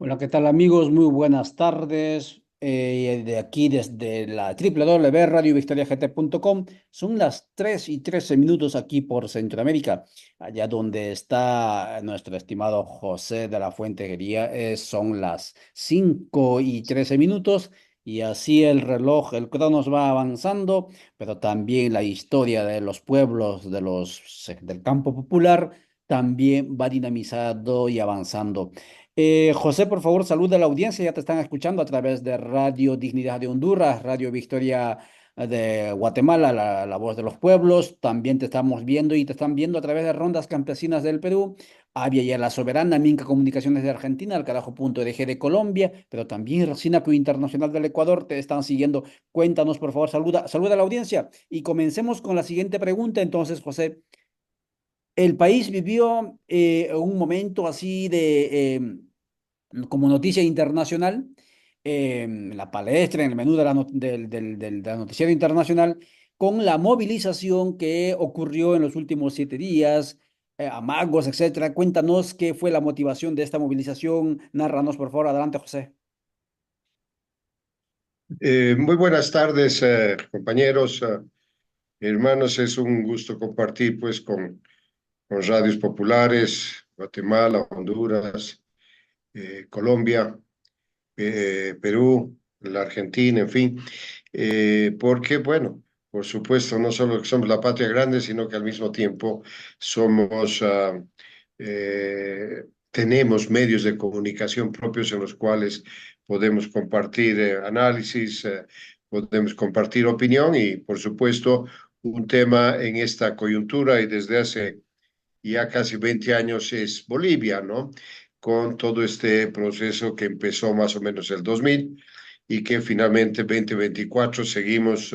Hola, ¿qué tal amigos? Muy buenas tardes. De aquí desde la www.radiovictoriagt.com son las 3:13 aquí por Centroamérica, allá donde está nuestro estimado José de la Fuentejería, son las 5:13 y así el reloj, el cronos va avanzando, pero también la historia de los pueblos del campo popular también va dinamizando y avanzando. José, por favor, saluda a la audiencia. Ya te están escuchando a través de Radio Dignidad de Honduras, Radio Victoria de Guatemala, la voz de los pueblos. También te estamos viendo y te están viendo a través de Rondas Campesinas del Perú, Avia y La Soberana, Minca Comunicaciones de Argentina, El Carajo.org de Colombia, pero también Racinacu Internacional del Ecuador te están siguiendo. Cuéntanos, por favor, saluda a la audiencia. Y comencemos con la siguiente pregunta. Entonces, José, el país vivió un momento así como noticia internacional, en la palestra, en el menú de la noticiero internacional, con la movilización que ocurrió en los últimos 7 días, amagos, etcétera. Cuéntanos qué fue la motivación de esta movilización. Nárranos, por favor. Adelante, José. Muy buenas tardes, compañeros, hermanos. Es un gusto compartir pues con radios populares, Guatemala, Honduras, Colombia, Perú, la Argentina, en fin, porque bueno, por supuesto, no solo que somos la patria grande, sino que al mismo tiempo somos, tenemos medios de comunicación propios en los cuales podemos compartir análisis, podemos compartir opinión y, por supuesto, un tema en esta coyuntura y desde hace ya casi 20 años es Bolivia, ¿no? Con todo este proceso que empezó más o menos el 2000 y que finalmente 2024 seguimos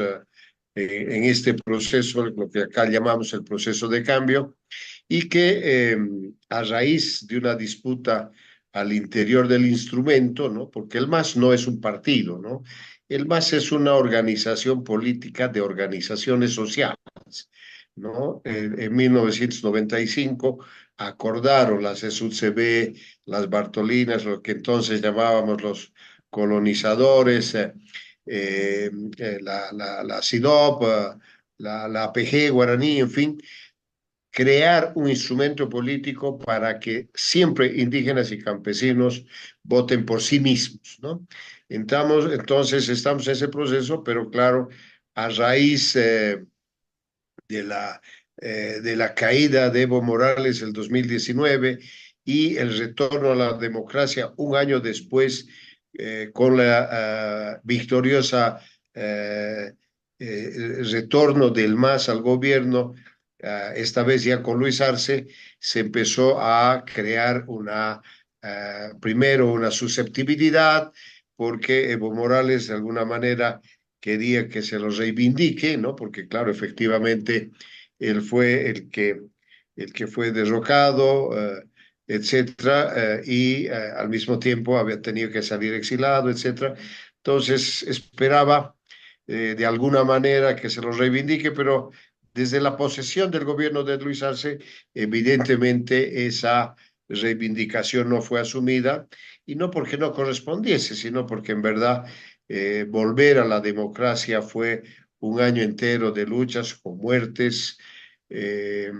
en este proceso, lo que acá llamamos el proceso de cambio, y que a raíz de una disputa al interior del instrumento, ¿no? Porque el MAS no es un partido, ¿no? El MAS es una organización política de organizaciones sociales, ¿no? En 1995 acordaron las SUCB, las Bartolinas, lo que entonces llamábamos los colonizadores, la SIDOP, la APG guaraní, en fin, crear un instrumento político para que siempre indígenas y campesinos voten por sí mismos, ¿no? Estamos en ese proceso, pero claro, a raíz de la caída de Evo Morales el 2019 y el retorno a la democracia un año después con la victoriosa retorno del MAS al gobierno, esta vez ya con Luis Arce, se empezó a crear primero una susceptibilidad, porque Evo Morales de alguna manera quería que se los reivindique, ¿no? Porque claro, efectivamente, él fue el que fue derrocado, etcétera, y al mismo tiempo había tenido que salir exilado, etcétera. Entonces esperaba de alguna manera que se los reivindique, pero desde la posesión del gobierno de Luis Arce, evidentemente esa reivindicación no fue asumida, y no porque no correspondiese, sino porque en verdad volver a la democracia fue un año entero de luchas con muertes, eh,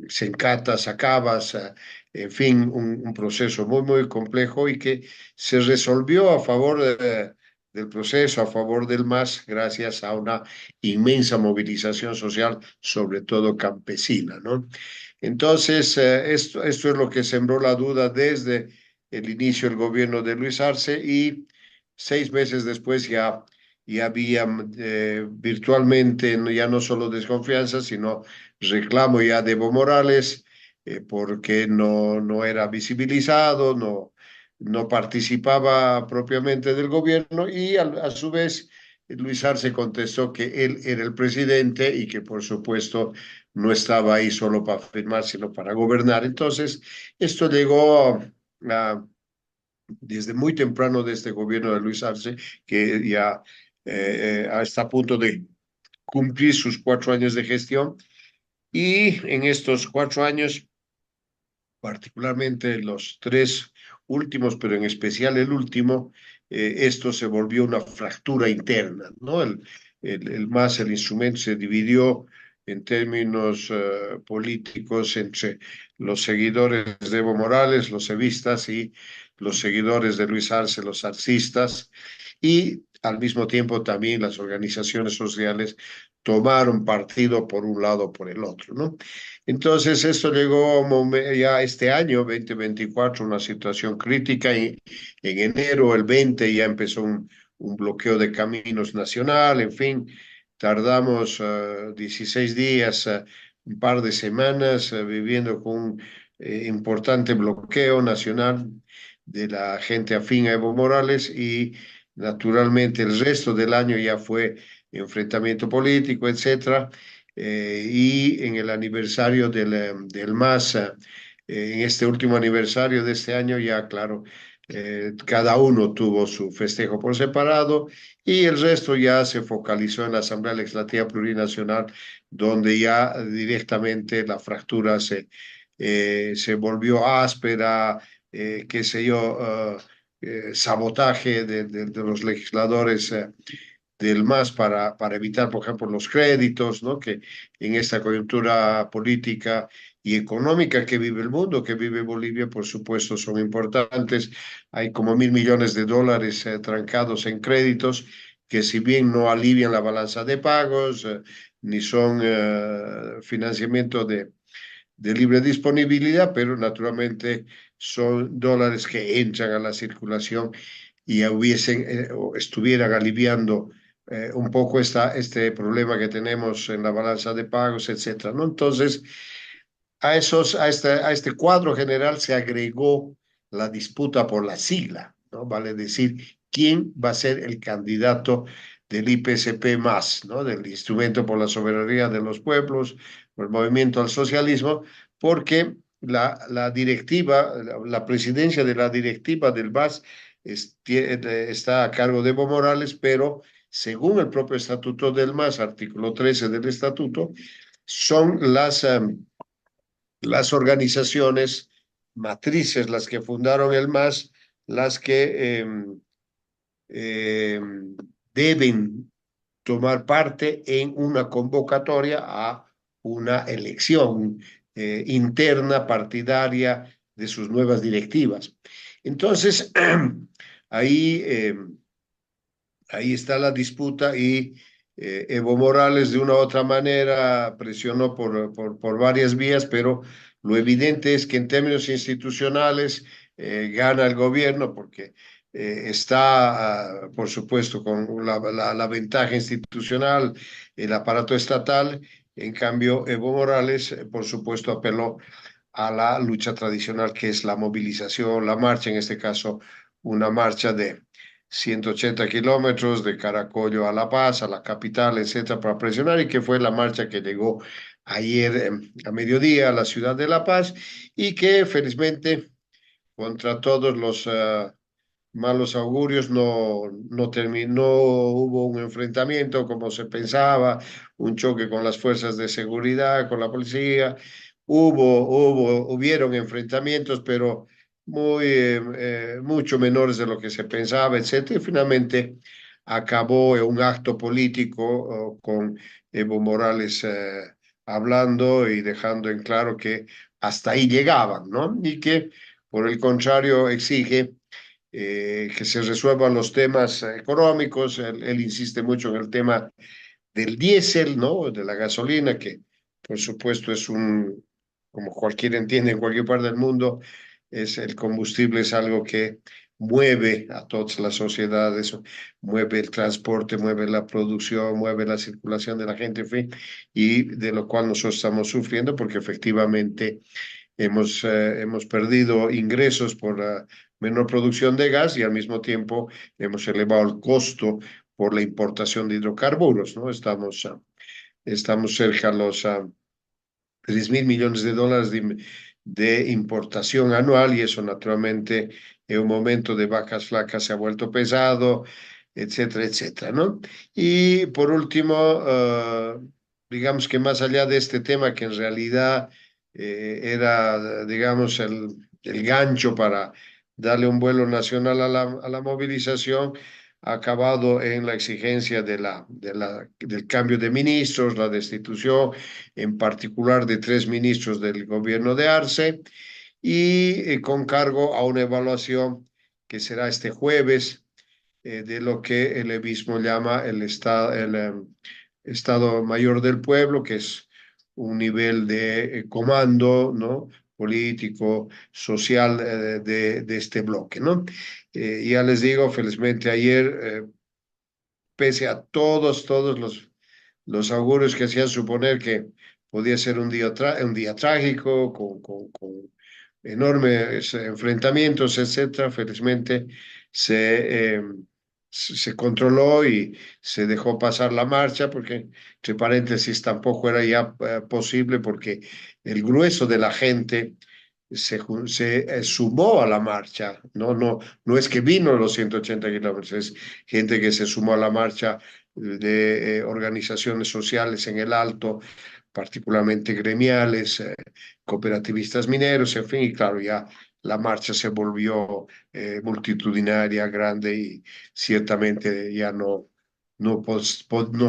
sencatas, acabas, en fin, un proceso muy, muy complejo y que se resolvió a favor del proceso, a favor del MAS, gracias a una inmensa movilización social, sobre todo campesina, ¿no? Entonces, esto es lo que sembró la duda desde el inicio del gobierno de Luis Arce, y 6 meses después ya había virtualmente ya no solo desconfianza, sino reclamo ya de Evo Morales, porque no era visibilizado, no participaba propiamente del gobierno, y a su vez Luis Arce contestó que él era el presidente y que por supuesto no estaba ahí solo para firmar, sino para gobernar. Entonces, esto llegó desde muy temprano de este gobierno de Luis Arce, que ya está a punto de cumplir sus 4 años de gestión. Y en estos 4 años particularmente los tres últimos, pero en especial el último, esto se volvió una fractura interna, ¿no? El MAS, el instrumento, se dividió en términos políticos entre los seguidores de Evo Morales, los evistas, y los seguidores de Luis Arce, los arcistas, y al mismo tiempo también las organizaciones sociales tomaron partido por un lado o por el otro, ¿no? Entonces, esto llegó ya este año, 2024, una situación crítica. Y en enero, el 20, ya empezó un bloqueo de caminos nacional. En fin, tardamos 16 días, un par de semanas, viviendo con un importante bloqueo nacional de la gente afín a Evo Morales, y naturalmente el resto del año ya fue enfrentamiento político, etcétera. Y en el aniversario del MAS, en este último aniversario de este año, ya claro, cada uno tuvo su festejo por separado, y el resto ya se focalizó en la Asamblea Legislativa Plurinacional, donde ya directamente la fractura se volvió áspera, qué sé yo, sabotaje de los legisladores del MAS para evitar, por ejemplo, los créditos, ¿no? Que en esta coyuntura política y económica que vive el mundo, que vive Bolivia, por supuesto, son importantes. Hay como 1.000 millones de dólares trancados en créditos, que si bien no alivian la balanza de pagos, ni son financiamiento de libre disponibilidad, pero naturalmente son dólares que entran a la circulación y hubiesen o estuvieran aliviando un poco este problema que tenemos en la balanza de pagos, etcétera, ¿no? Entonces, a este cuadro general se agregó la disputa por la sigla, ¿no? Vale decir, quién va a ser el candidato del IPSP más, ¿no? Del Instrumento por la Soberanía de los Pueblos, por el Movimiento al Socialismo, porque la directiva, la presidencia de la directiva del MAS está a cargo de Evo Morales, pero según el propio estatuto del MAS, artículo 13 del estatuto, son las organizaciones matrices, las que fundaron el MAS, las que eh, deben tomar parte en una convocatoria a una elección interna partidaria de sus nuevas directivas. Entonces, ahí, ahí está la disputa, y Evo Morales de una u otra manera presionó por varias vías, pero lo evidente es que en términos institucionales gana el gobierno, porque está, por supuesto, con la ventaja institucional, el aparato estatal. En cambio, Evo Morales, por supuesto, apeló a la lucha tradicional, que es la movilización, la marcha, en este caso, una marcha de 180 kilómetros de Caracollo a La Paz, a la capital, etcétera, para presionar, y que fue la marcha que llegó ayer a mediodía a la ciudad de La Paz, y que felizmente, contra todos los malos augurios, no terminó, hubo un enfrentamiento como se pensaba, un choque con las fuerzas de seguridad, con la policía. Hubieron enfrentamientos, pero mucho menores de lo que se pensaba, etcétera. Y finalmente acabó en un acto político con Evo Morales hablando y dejando en claro que hasta ahí llegaban, ¿no? Y que, por el contrario, exige que se resuelvan los temas económicos. Él insiste mucho en el tema del diésel, ¿no? De la gasolina, que por supuesto es como cualquiera entiende en cualquier parte del mundo, el combustible es algo que mueve a todas las sociedades, mueve el transporte, mueve la producción, mueve la circulación de la gente, en fin, y de lo cual nosotros estamos sufriendo, porque efectivamente hemos perdido ingresos por la menor producción de gas, y al mismo tiempo hemos elevado el costo por la importación de hidrocarburos, ¿no? Estamos cerca a los 3.000 millones de dólares de importación anual, y eso naturalmente en un momento de vacas flacas se ha vuelto pesado, etcétera, etcétera, ¿no? Y por último, digamos que más allá de este tema, que en realidad era, digamos, el gancho para darle un vuelo nacional a la movilización, ha acabado en la exigencia del cambio de ministros, la destitución en particular de 3 ministros del gobierno de Arce y con cargo a una evaluación que será este jueves de lo que el levismo llama el Estado Mayor del Pueblo, que es un nivel de comando, ¿no? Político, social de este bloque, ¿no? Ya les digo, felizmente ayer, pese a todos los augurios que hacían suponer que podía ser un día trágico, con enormes enfrentamientos, etcétera. Felizmente se, se controló y se dejó pasar la marcha, porque, entre paréntesis, tampoco era ya posible porque el grueso de la gente se sumó a la marcha, no es que vino los 180 kilómetros, es gente que se sumó a la marcha de organizaciones sociales en el Alto, particularmente gremiales, cooperativistas mineros, en fin, y claro, ya la marcha se volvió multitudinaria, grande y ciertamente ya no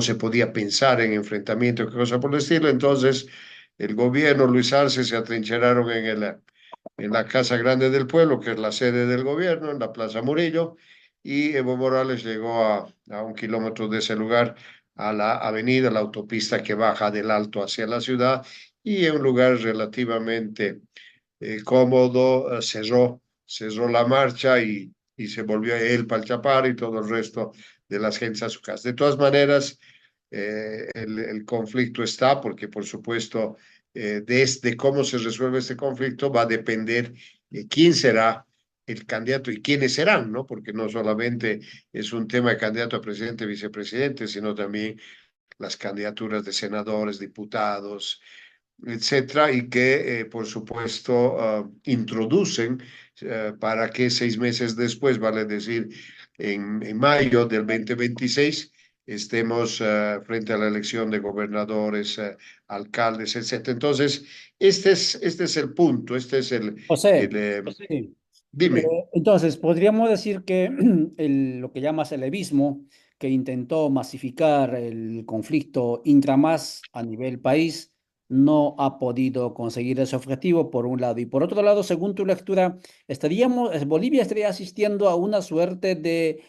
se podía pensar en enfrentamiento, qué cosa por el estilo. Entonces, el gobierno, Luis Arce, se atrincheraron en la Casa Grande del Pueblo, que es la sede del gobierno, en la Plaza Murillo, y Evo Morales llegó a 1 kilómetro de ese lugar, a la avenida, la autopista que baja del Alto hacia la ciudad, y en un lugar relativamente cómodo, cerró la marcha y se volvió él para el Chapar y todo el resto de las gentes a su casa. De todas maneras, el conflicto está, porque por supuesto, de cómo se resuelve este conflicto va a depender quién será el candidato y quiénes serán, ¿no? Porque no solamente es un tema de candidato a presidente, vicepresidente, sino también las candidaturas de senadores, diputados, etcétera, y que, por supuesto, introducen para que 6 meses después, vale decir, en mayo del 2026, estemos frente a la elección de gobernadores, alcaldes, etcétera. Entonces, este es el punto, este es el José, sí. dime. Entonces, podríamos decir que lo que llamas el levismo, que intentó masificar el conflicto intramás a nivel país, no ha podido conseguir ese objetivo, por un lado. Y por otro lado, según tu lectura, Bolivia estaría asistiendo a una suerte de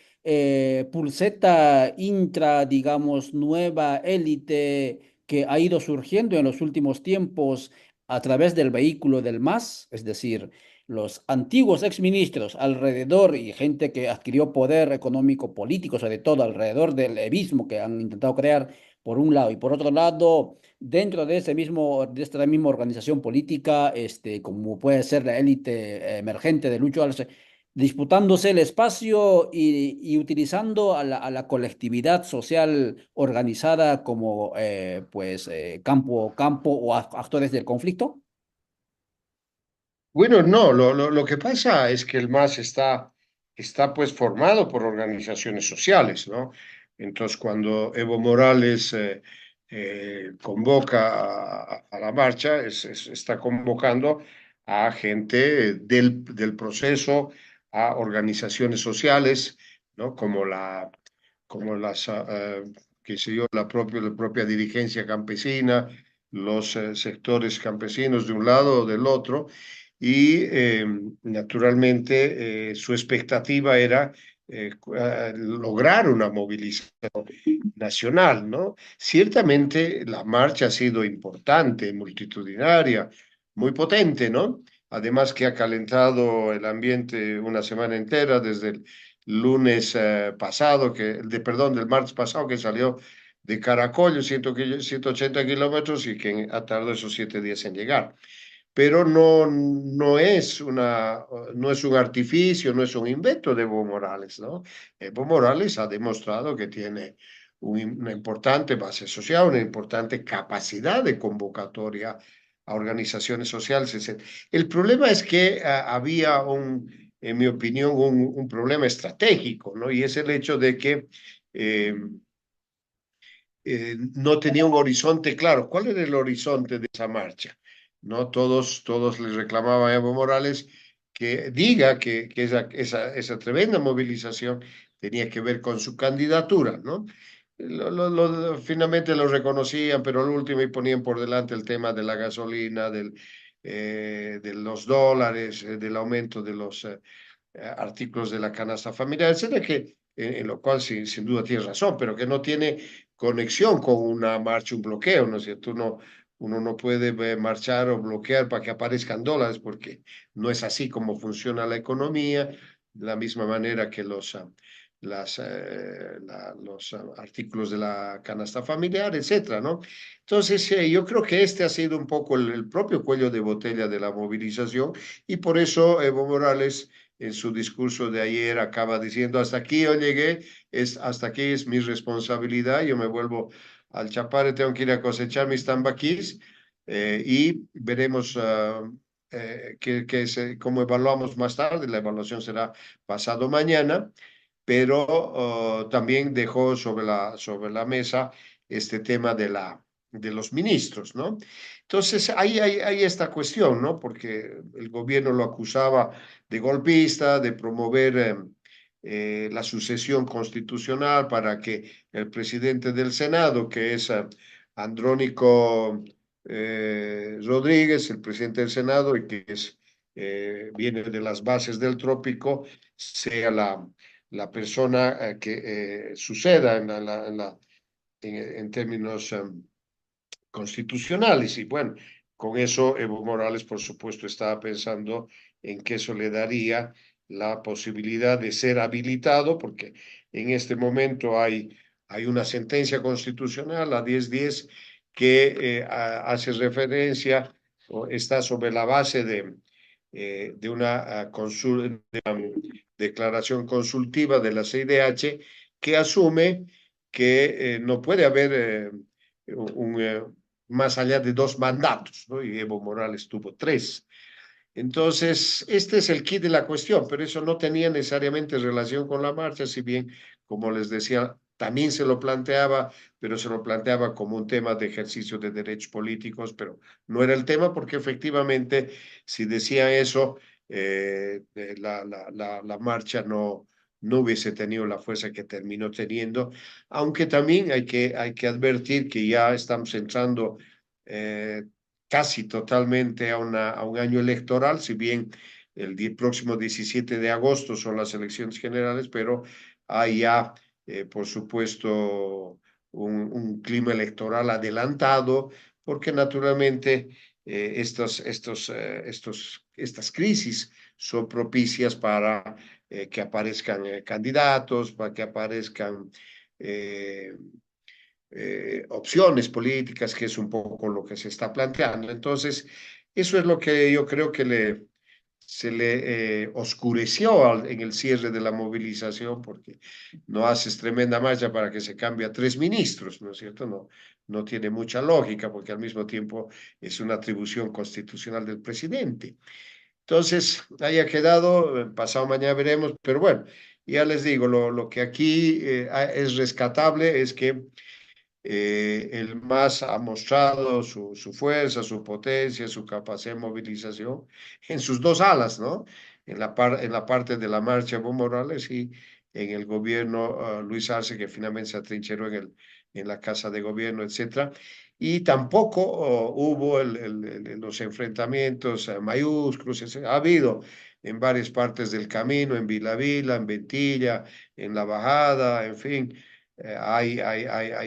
pulseta intra, digamos, nueva élite que ha ido surgiendo en los últimos tiempos a través del vehículo del MAS, es decir, los antiguos exministros alrededor y gente que adquirió poder económico político, sobre todo alrededor del levismo que han intentado crear por un lado y por otro lado, dentro de de esta misma organización política, como puede ser la élite emergente de Lucho Arce, disputándose el espacio y utilizando a la colectividad social organizada como campo o actores del conflicto. Bueno, no, lo que pasa es que el MAS está pues formado por organizaciones sociales, ¿no? Entonces, cuando Evo Morales convoca a la marcha, está convocando a gente del proceso, a organizaciones sociales, ¿no? Como qué sé yo, la propia dirigencia campesina, los sectores campesinos de un lado o del otro y naturalmente su expectativa era lograr una movilización nacional, ¿no? Ciertamente la marcha ha sido importante, multitudinaria, muy potente, ¿no? Además que ha calentado el ambiente una semana entera desde el lunes pasado, perdón, del martes pasado que salió de Caracol, 180 kilómetros y que ha tardado esos 7 días en llegar, pero no es un artificio, no es un invento de Evo Morales, ¿no? Evo Morales ha demostrado que tiene una importante base social, una importante capacidad de convocatoria a organizaciones sociales, etc. El problema es que había en mi opinión, un problema estratégico, ¿no? Y es el hecho de que no tenía un horizonte claro. ¿Cuál era el horizonte de esa marcha? ¿no? Todos le reclamaban a Evo Morales que diga que esa tremenda movilización tenía que ver con su candidatura, ¿no? Finalmente lo reconocían, pero al último y ponían por delante el tema de la gasolina, de los dólares, del aumento de los artículos de la canasta familiar, etcétera, que en lo cual sin duda tiene razón, pero que no tiene conexión con una marcha, un bloqueo, ¿no es cierto? Uno no puede marchar o bloquear para que aparezcan dólares, porque no es así como funciona la economía, de la misma manera que los artículos de la canasta familiar, etcétera, ¿no? Entonces, yo creo que este ha sido un poco el propio cuello de botella de la movilización y por eso Evo Morales en su discurso de ayer acaba diciendo, hasta aquí yo llegué, hasta aquí es mi responsabilidad, yo me vuelvo al Chapare, tengo que ir a cosechar mis tambaquís y veremos cómo evaluamos más tarde, la evaluación será pasado mañana, pero también dejó sobre la mesa este tema de los ministros, ¿no? Entonces, hay esta cuestión, ¿no? Porque el gobierno lo acusaba de golpista, de promover la sucesión constitucional para que el presidente del Senado, que es Andrónico Rodríguez, el presidente del Senado, y que viene de las bases del trópico, sea la persona que suceda en términos constitucionales. Y bueno, con eso Evo Morales, por supuesto, estaba pensando en que eso le daría la posibilidad de ser habilitado, porque en este momento hay una sentencia constitucional, la 1010, que hace referencia o está sobre la base de una declaración consultiva de la CIDH que asume que no puede haber más allá de 2 mandatos, ¿no? Y Evo Morales tuvo 3. Entonces, este es el kit de la cuestión, pero eso no tenía necesariamente relación con la marcha, si bien, como les decía, también se lo planteaba, pero se lo planteaba como un tema de ejercicio de derechos políticos, pero no era el tema porque efectivamente, si decía eso, la marcha no hubiese tenido la fuerza que terminó teniendo, aunque también hay que advertir que ya estamos entrando eh, casi totalmente a un año electoral, si bien próximo 17 de agosto son las elecciones generales, pero hay ya, por supuesto, un clima electoral adelantado, porque naturalmente estas crisis son propicias para que aparezcan candidatos, para que aparezcan eh, opciones políticas, que es un poco lo que se está planteando. Entonces, eso es lo que yo creo que se le oscureció en el cierre de la movilización, porque no haces tremenda marcha para que se cambie a 3 ministros, ¿no es cierto? No tiene mucha lógica, porque al mismo tiempo es una atribución constitucional del presidente. Entonces, haya quedado, pasado mañana veremos, pero bueno, ya les digo, lo que aquí es rescatable es que el MAS ha mostrado su fuerza, su potencia, su capacidad de movilización en sus 2 alas, ¿no? En la parte de la marcha Evo Morales y en el gobierno Luis Arce, que finalmente se atrincheró en la Casa de Gobierno, etcétera. Y tampoco hubo los enfrentamientos mayúsculos, etcétera. Ha habido en varias partes del camino, en Vila, en Ventilla, en La Bajada, en fin, hay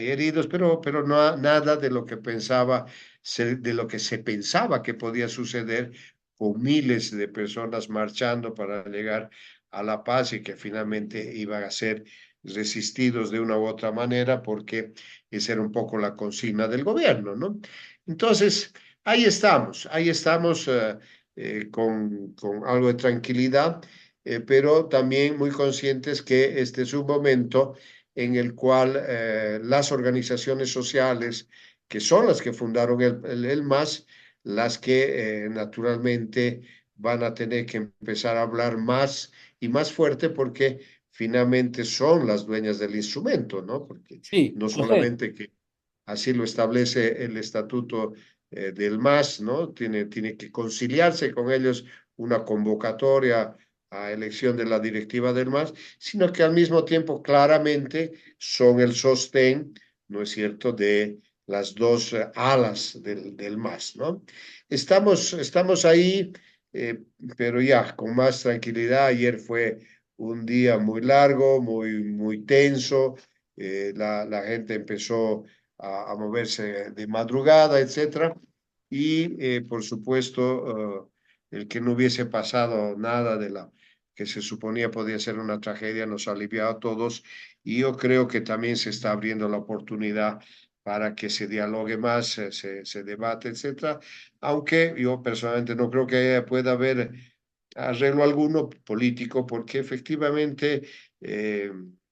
heridos, pero no nada de lo que de lo que se pensaba que podía suceder con miles de personas marchando para llegar a la paz y que finalmente iban a ser resistidos de una u otra manera porque esa era un poco la consigna del gobierno, ¿no? Entonces, ahí estamos con algo de tranquilidad, pero también muy conscientes que este es un momento en el cual las organizaciones sociales, que son las que fundaron el MAS, las que naturalmente van a tener que empezar a hablar más y más fuerte porque finalmente son las dueñas del instrumento, ¿no? Porque Sí, no José. solamente que así lo establece el estatuto del MAS, ¿no? Tiene que conciliarse con ellos una convocatoria a elección de la directiva del MAS, sino que al mismo tiempo claramente son el sostén, ¿no es cierto?, de las dos alas del MAS, ¿no? Estamos ahí, eh, pero ya con más tranquilidad. Ayer fue un día muy largo, muy tenso. La gente empezó a moverse de madrugada, etcétera. Y por supuesto, el que no hubiese pasado nada de la que se suponía podía ser una tragedia nos alivió a todos. Y yo creo que también se está abriendo la oportunidad para que se dialogue más, se debate, etcétera. Aunque yo personalmente no creo que pueda haber arreglo alguno político, porque efectivamente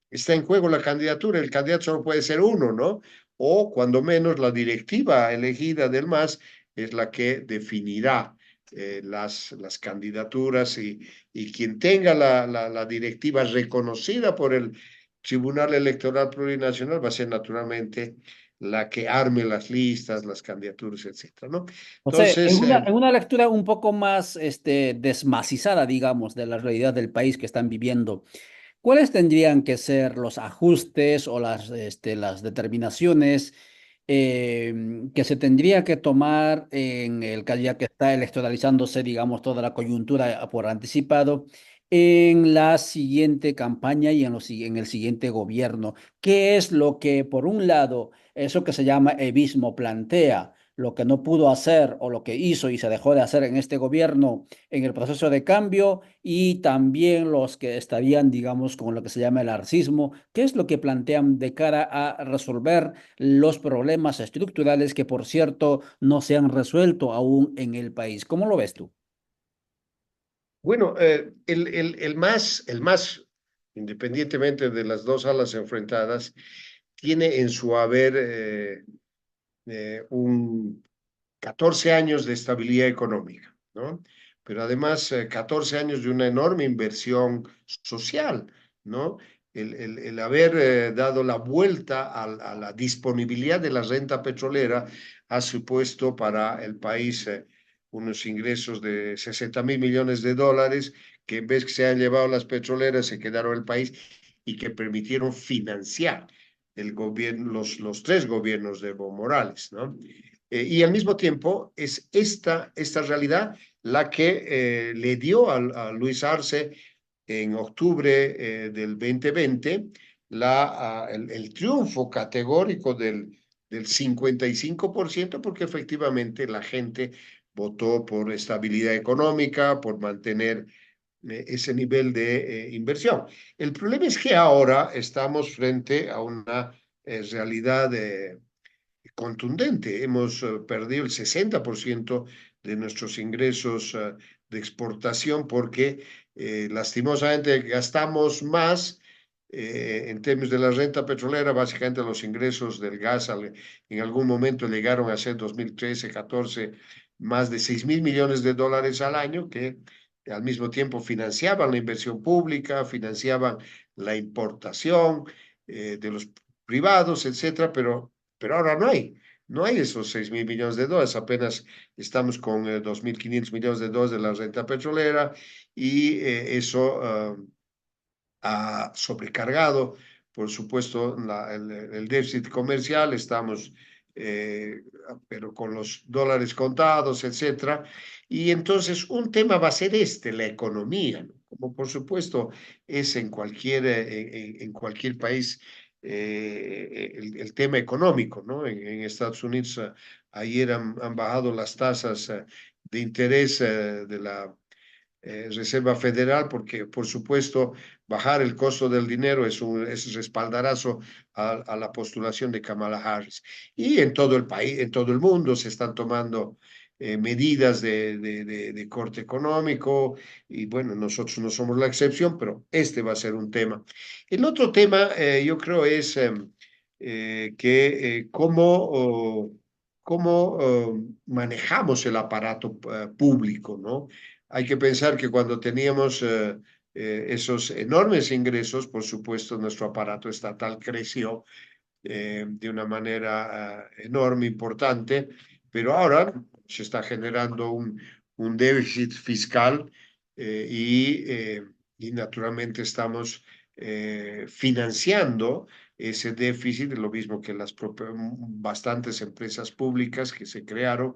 está en juego la candidatura. El candidato solo puede ser uno, ¿no? O cuando menos la directiva elegida del MAS es la que definirá las candidaturas, y quien tenga la directiva reconocida por el Tribunal Electoral Plurinacional va a ser naturalmente la que arme las listas, las candidaturas, etcétera, ¿no? José, Entonces, en una lectura un poco más desmacizada, digamos, de la realidad del país que están viviendo, ¿cuáles tendrían que ser los ajustes o las determinaciones que se tendría que tomar en el caso ya que está electoralizándose, digamos, toda la coyuntura por anticipado, en la siguiente campaña y en el siguiente gobierno? ¿Qué es lo que, por un lado, eso que se llama evismo plantea? Lo que no pudo hacer o lo que hizo y se dejó de hacer en este gobierno en el proceso de cambio, y también los que estarían, digamos, con lo que se llama el arcismo, qué es lo que plantean de cara a resolver los problemas estructurales que, por cierto, no se han resuelto aún en el país. ¿Cómo lo ves tú? bueno, el MAS, independientemente de las dos alas enfrentadas, tiene en su haber un 14 años de estabilidad económica, ¿no? Pero además 14 años de una enorme inversión social, ¿no? El haber dado la vuelta a la disponibilidad de la renta petrolera ha supuesto para el país unos ingresos de 60.000 millones de dólares, que en vez que se han llevado las petroleras se quedaron en el país, y que permitieron financiar el gobierno, los tres gobiernos de Evo Morales, ¿no? Y al mismo tiempo es esta realidad la que le dio a Luis Arce en octubre del 2020 el triunfo categórico del 55%, porque efectivamente la gente votó por estabilidad económica, por mantener ese nivel de inversión. El problema es que ahora estamos frente a una realidad contundente. Hemos perdido el 60% de nuestros ingresos de exportación, porque lastimosamente gastamos más en términos de la renta petrolera. Básicamente los ingresos del gas en algún momento llegaron a ser 2013, 14, más de 6.000 millones de dólares al año, que al mismo tiempo financiaban la inversión pública, financiaban la importación de los privados, etcétera, pero ahora no hay esos 6.000 millones de dólares. Apenas estamos con 2.500 millones de dólares de la renta petrolera, y eso ha sobrecargado, por supuesto, el déficit comercial. Estamos, eh, pero con los dólares contados, etcétera. Y entonces un tema va a ser la economía, ¿no? Como por supuesto es en cualquier país el tema económico, ¿no? En Estados Unidos ayer han bajado las tasas de interés de la Reserva Federal, porque por supuesto bajar el costo del dinero es respaldarazo a la postulación de Kamala Harris. Y en todo el país, en todo el mundo se están tomando medidas de corte económico, y bueno, nosotros no somos la excepción, pero este va a ser un tema. El otro tema, yo creo, es que cómo manejamos el aparato público, ¿no? Hay que pensar que cuando teníamos esos enormes ingresos, por supuesto, nuestro aparato estatal creció de una manera enorme, importante, pero ahora se está generando un déficit fiscal y naturalmente estamos financiando ese déficit, lo mismo que las bastantes empresas públicas que se crearon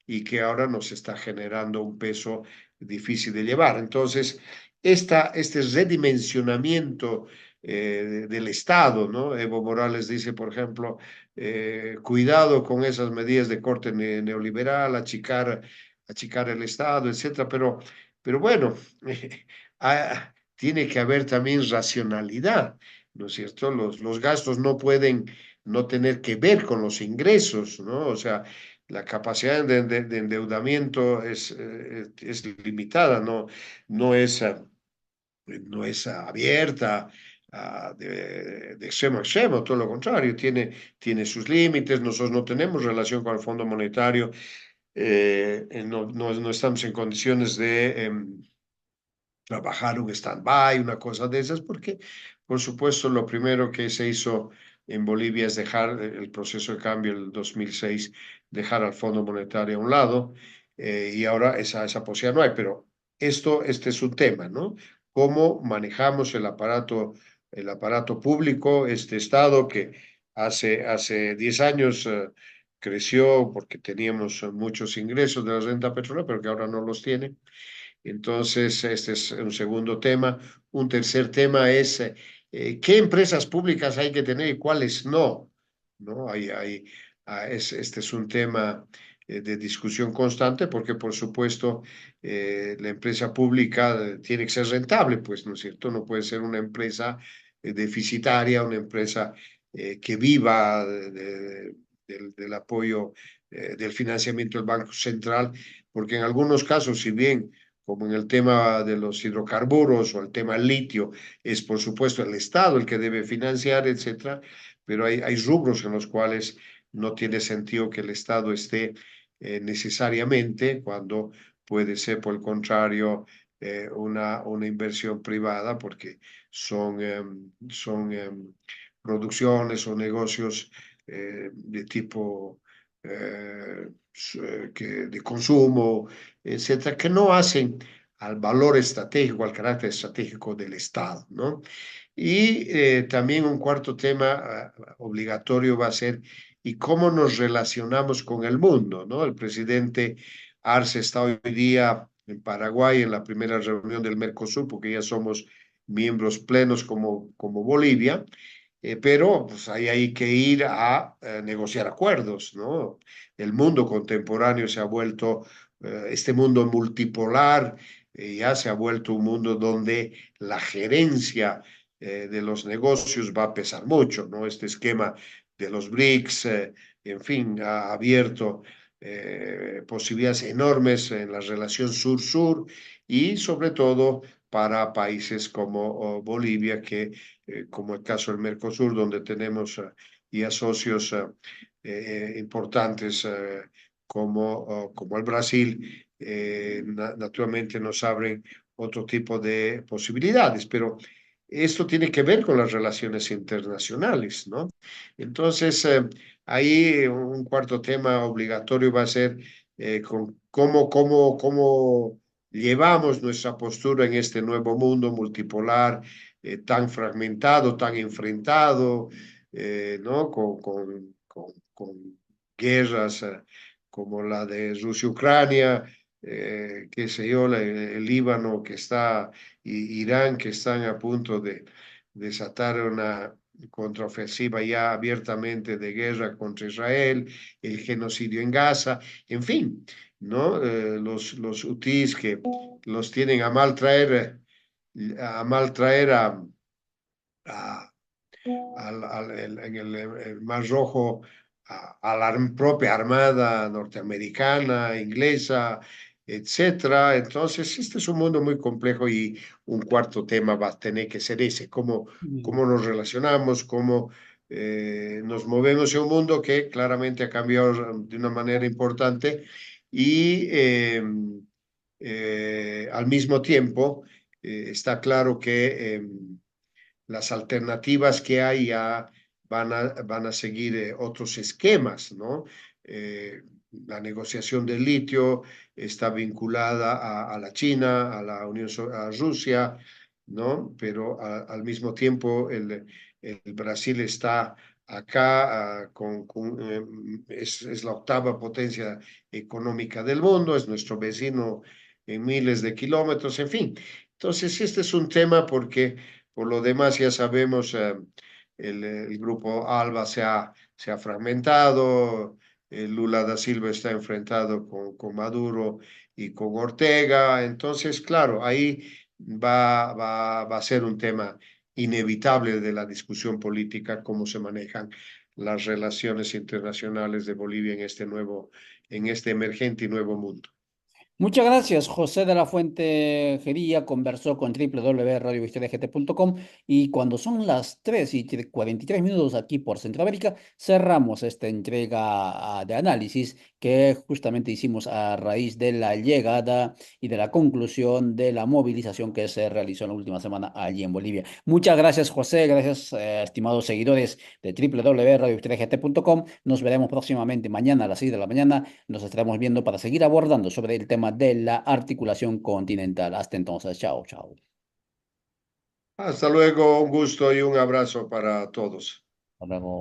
y que ahora nos está generando un peso difícil de llevar. Entonces, este redimensionamiento del Estado, ¿no? Evo Morales dice, por ejemplo, cuidado con esas medidas de corte neoliberal, achicar el Estado, etcétera, pero bueno, tiene que haber también racionalidad, ¿no es cierto? Los gastos no pueden no tener que ver con los ingresos, ¿no? O sea, la capacidad de endeudamiento es limitada, no es abierta de extremo a extremo, todo lo contrario, tiene sus límites, nosotros no tenemos relación con el Fondo Monetario, no estamos en condiciones de trabajar un stand-by, una cosa de esas, porque por supuesto lo primero que se hizo en Bolivia es dejar el proceso de cambio el 2006, dejar al Fondo Monetario a un lado, y ahora esa posibilidad no hay, pero este es un tema, ¿no? Cómo manejamos el aparato público, este Estado que hace 10 años creció porque teníamos muchos ingresos de la renta petrolera, pero que ahora no los tiene. Entonces, este es un segundo tema. Un tercer tema es qué empresas públicas hay que tener y cuáles no. ¿No? Este es un tema de discusión constante porque, por supuesto, la empresa pública tiene que ser rentable, pues, ¿no es cierto? No puede ser una empresa deficitaria, una empresa que viva del apoyo, del financiamiento del Banco Central, porque en algunos casos, si bien como en el tema de los hidrocarburos o el tema del litio, es por supuesto el Estado el que debe financiar, etcétera, pero hay rubros en los cuales no tiene sentido que el Estado esté necesariamente cuando puede ser, por el contrario, una inversión privada, porque son producciones o negocios de tipo de consumo, etcétera, que no hacen al valor estratégico, al carácter estratégico del Estado, ¿no? Y también un cuarto tema obligatorio va a ser y cómo nos relacionamos con el mundo, ¿no? El presidente Arce está hoy día en Paraguay en la primera reunión del Mercosur, porque ya somos miembros plenos como Bolivia, pero pues ahí hay que ir a negociar acuerdos, ¿no? El mundo contemporáneo se ha vuelto, este mundo multipolar, ya se ha vuelto un mundo donde la gerencia de los negocios va a pesar mucho, ¿no? Este esquema de los BRICS, en fin, ha abierto posibilidades enormes en la relación sur-sur y sobre todo para países como Bolivia, que como el caso del Mercosur, donde tenemos ya socios importantes como el Brasil, naturalmente nos abren otro tipo de posibilidades, pero esto tiene que ver con las relaciones internacionales, ¿no? Entonces, ahí un cuarto tema obligatorio va a ser con cómo llevamos nuestra postura en este nuevo mundo multipolar, tan fragmentado, tan enfrentado, ¿no? Con guerras como la de Rusia-Ucrania, qué sé yo, el Líbano que está, y Irán que están a punto de desatar una contraofensiva ya abiertamente de guerra contra Israel, el genocidio en Gaza, en fin, ¿no? Los hutíes que los tienen a mal traer a- en el Mar Rojo a la propia armada norteamericana, inglesa, etcétera. Entonces, este es un mundo muy complejo y un cuarto tema va a tener que ser ese, cómo nos relacionamos, cómo nos movemos en un mundo que claramente ha cambiado de una manera importante y al mismo tiempo está claro que las alternativas que hay ya van a seguir otros esquemas, ¿no? la negociación del litio está vinculada a la China, a la a Rusia, ¿no? Pero al mismo tiempo el Brasil está acá es la octava potencia económica del mundo, es nuestro vecino en miles de kilómetros, en fin. Entonces, este es un tema porque por lo demás ya sabemos, el grupo ALBA se ha fragmentado, Lula da Silva está enfrentado con Maduro y con Ortega. Entonces, claro, ahí va a ser un tema inevitable de la discusión política, cómo se manejan las relaciones internacionales de Bolivia en este emergente y nuevo mundo. Muchas gracias, José de la Fuente Gería conversó con www.radiohistoriagt.com y cuando son las 3:43 aquí por Centroamérica, cerramos esta entrega de análisis que justamente hicimos a raíz de la llegada y de la conclusión de la movilización que se realizó en la última semana allí en Bolivia. Muchas gracias, José, gracias, estimados seguidores de www.radiohistoriagt.com. Nos veremos próximamente mañana a las 6 de la mañana. Nos estaremos viendo para seguir abordando sobre el tema de la articulación continental. Hasta entonces, chao, chao. Hasta luego, un gusto y un abrazo para todos. Hasta luego.